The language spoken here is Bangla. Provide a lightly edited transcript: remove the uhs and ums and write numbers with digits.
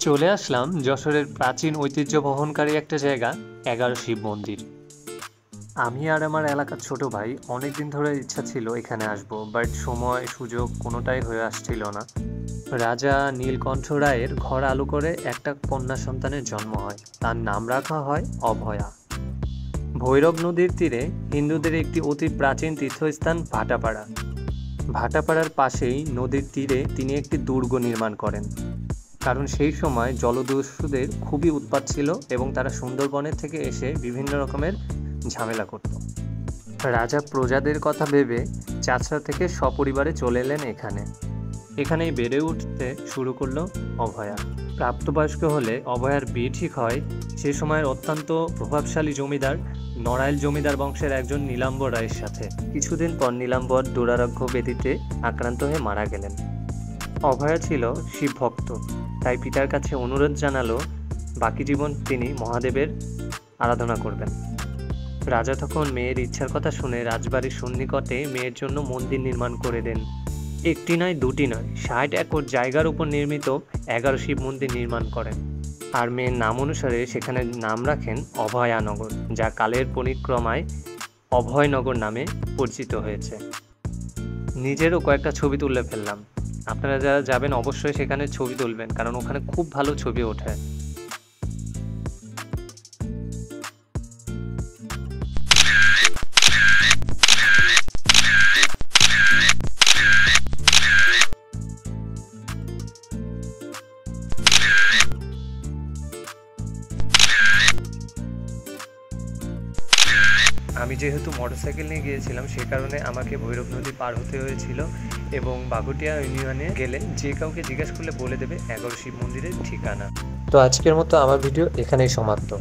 চলে আসলাম যশোরের প্রাচীন ঐতিহ্য বহনকারী একটা জায়গা, ১১ শিব মন্দির। আমি আর আমার এলাকার ছোট ভাই অনেকদিন ধরে ইচ্ছা ছিল এখানে আসব, বাট সময় সুযোগ কোনোটাই হয়ে আসছিল না। রাজা নীলকণ্ঠ রায়ের ঘর আলো করে একটা কন্যা সন্তানের জন্ম হয়, তার নাম রাখা হয় অভয়া। ভৈরব নদীর তীরে হিন্দুদের একটি অতি প্রাচীন তীর্থস্থান ভাটাপাড়া। ভাটাপাড়ার পাশেই নদীর তীরে তিনি একটি দুর্গ নির্মাণ করেন, কারণ সেই সময় জলদস্যুদের খুবই উৎপাত ছিল এবং তারা সুন্দরবনের থেকে এসে বিভিন্ন রকমের ঝামেলা করত। রাজা প্রজাদের কথা ভেবে চাচড়া থেকে সপরিবারে চলে এলেন এখানেই বেড়ে উঠতে শুরু করলো অভয়া। প্রাপ্তবয়স্ক হলে অভয়ার বিয়ে ঠিক হয় সে সময়ের অত্যন্ত প্রভাবশালী জমিদার নড়াইল জমিদার বংশের একজন নীলাম্বর রায়ের সাথে। কিছুদিন পর নীলাম্বর দুরারোগ্য ব্যাধিতে আক্রান্ত হয়ে মারা গেলেন। অভয়া ছিল শিব ভক্ত, তাই পিতার কাছে অনুরোধ জানালো বাকি জীবন তিনি মহাদেবের আরাধনা করবেন। রাজা তখন মেয়ের ইচ্ছার কথা শুনে রাজবাড়ির সন্নিকটে মেয়ের জন্য মন্দির নির্মাণ করে দেন। একটি নয়, দুটি নয়, ৬০ একর জায়গার উপর নির্মিত ১১ শিব মন্দির নির্মাণ করেন। আর মেয়ের নাম অনুসারে সেখানে নাম রাখেন অভয়ানগর, যা কালের পরিক্রমায় অভয়নগর নামে পরিচিত হয়েছে। নিজেরও কয়েকটা ছবি তুলে ফেললাম। আপনারা যারা যাবেন অবশ্যই সেখানে ছবি তুলবেন, কারণ ওখানে খুব ভালো ছবি ওঠে। আমি যেহেতু মোটরসাইকেল নিয়ে গিয়েছিলাম সে কারণে আমাকে ভৈরব নদী পার হতে হয়েছিল, এবং বাগুটিয়া ইউনিয়নে গেলে যে কাউকে জিজ্ঞেস করলে বলে দেবে ১১ শিব মন্দিরের ঠিকানা। তো আজকের মতো আমার ভিডিও এখানেই সমাপ্ত।